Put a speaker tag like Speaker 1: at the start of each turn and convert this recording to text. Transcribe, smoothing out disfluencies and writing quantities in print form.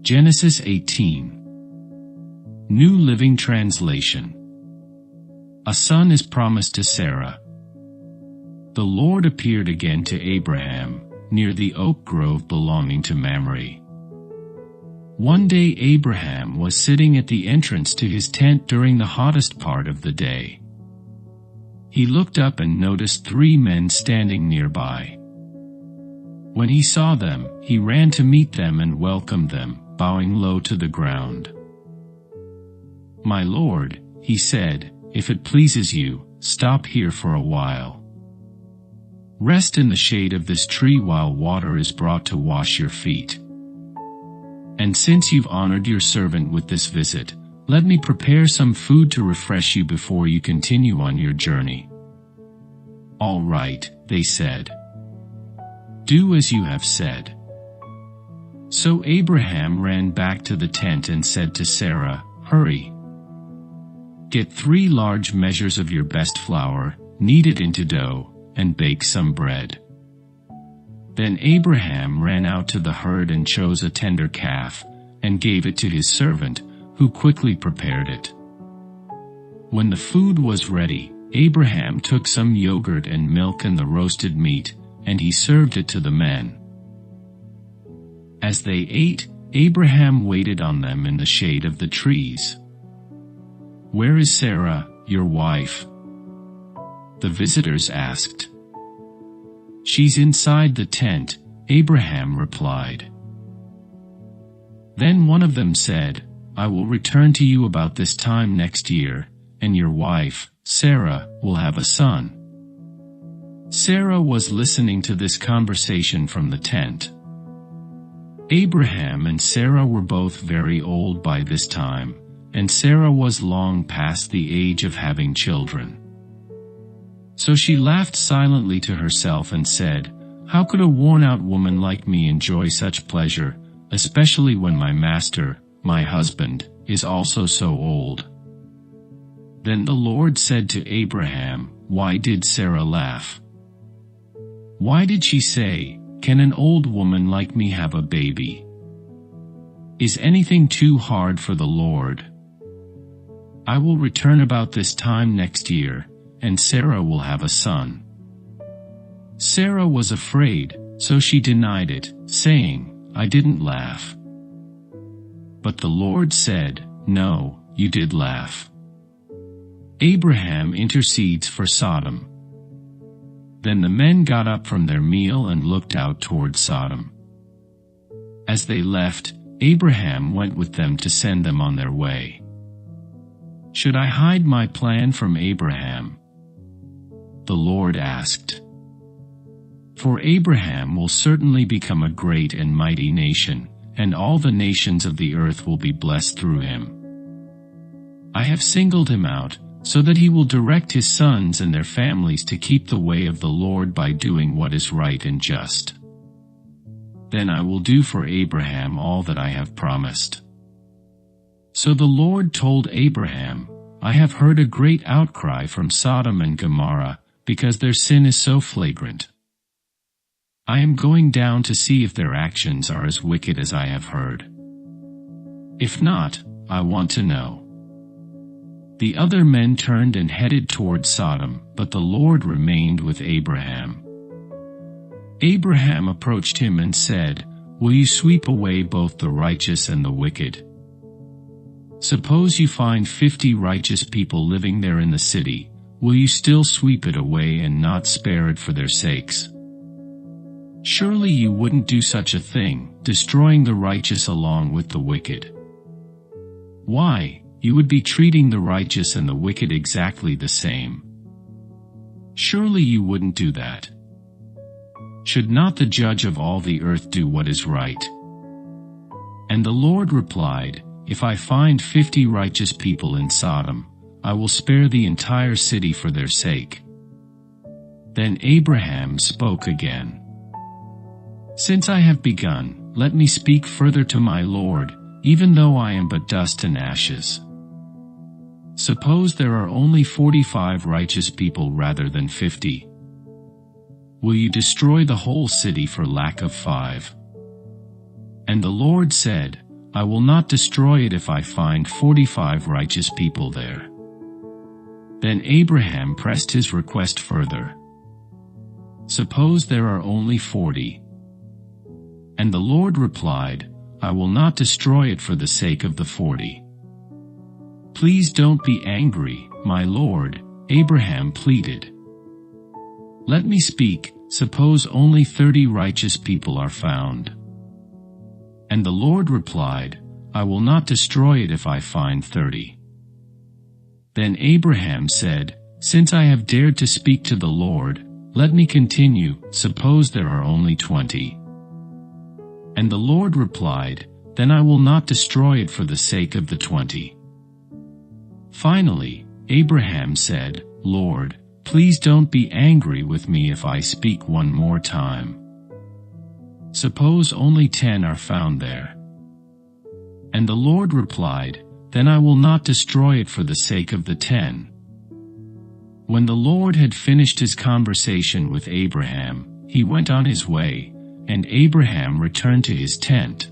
Speaker 1: Genesis 18. New Living Translation. A son is promised to Sarah. The Lord appeared again to Abraham, near the oak grove belonging to Mamre. One day Abraham was sitting at the entrance to his tent during the hottest part of the day. He looked up and noticed 3 men standing nearby. When he saw them, he ran to meet them and welcomed them, bowing low to the ground. "My lord," he said, "if it pleases you, stop here for a while. Rest in the shade of this tree while water is brought to wash your feet. And since you've honored your servant with this visit, let me prepare some food to refresh you before you continue on your journey." "All right," they said. "Do as you have said." So Abraham ran back to the tent and said to Sarah, "Hurry. Get 3 large measures of your best flour, knead it into dough, and bake some bread." Then Abraham ran out to the herd and chose a tender calf, and gave it to his servant, who quickly prepared it. When the food was ready, Abraham took some yogurt and milk and the roasted meat, and he served it to the men. As they ate, Abraham waited on them in the shade of the trees. "Where is Sarah, your wife?" the visitors asked. "She's inside the tent," Abraham replied. Then one of them said, "I will return to you about this time next year, and your wife, Sarah, will have a son." Sarah was listening to this conversation from the tent. Abraham and Sarah were both very old by this time, and Sarah was long past the age of having children. So she laughed silently to herself and said, "How could a worn-out woman like me enjoy such pleasure, especially when my master, my husband, is also so old?" Then the Lord said to Abraham, "Why did Sarah laugh? Why did she say, 'Can an old woman like me have a baby?' Is anything too hard for the Lord? I will return about this time next year, and Sarah will have a son." Sarah was afraid, so she denied it, saying, "I didn't laugh." But the Lord said, "No, you did laugh." Abraham intercedes for Sodom. Then the men got up from their meal and looked out toward Sodom. As they left, Abraham went with them to send them on their way. "Should I hide my plan from Abraham?" the Lord asked. "For Abraham will certainly become a great and mighty nation, and all the nations of the earth will be blessed through him. I have singled him out, so that he will direct his sons and their families to keep the way of the Lord by doing what is right and just. Then I will do for Abraham all that I have promised." So the Lord told Abraham, "I have heard a great outcry from Sodom and Gomorrah, because their sin is so flagrant. I am going down to see if their actions are as wicked as I have heard. If not, I want to know." The other men turned and headed toward Sodom, but the Lord remained with Abraham. Abraham approached him and said, "Will you sweep away both the righteous and the wicked? Suppose you find 50 righteous people living there in the city, will you still sweep it away and not spare it for their sakes? Surely you wouldn't do such a thing, destroying the righteous along with the wicked. Why? You would be treating the righteous and the wicked exactly the same. Surely you wouldn't do that. Should not the judge of all the earth do what is right?" And the Lord replied, "If I find 50 righteous people in Sodom, I will spare the entire city for their sake." Then Abraham spoke again. "Since I have begun, let me speak further to my Lord, even though I am but dust and ashes. Suppose there are only 45 righteous people rather than 50. Will you destroy the whole city for lack of 5? And the Lord said, I will not destroy it if I find 45 righteous people there." Then Abraham pressed his request further. "Suppose there are only 40. And the Lord replied, "I will not destroy it for the sake of the 40. "Please don't be angry, my Lord," Abraham pleaded. "Let me speak. Suppose only 30 righteous people are found." And the Lord replied, "I will not destroy it if I find 30. Then Abraham said, "Since I have dared to speak to the Lord, let me continue. Suppose there are only 20. And the Lord replied, "Then I will not destroy it for the sake of the 20. Finally, Abraham said, "Lord, please don't be angry with me if I speak one more time. Suppose only 10 are found there." And the Lord replied, "Then I will not destroy it for the sake of the 10. When the Lord had finished his conversation with Abraham, he went on his way, and Abraham returned to his tent.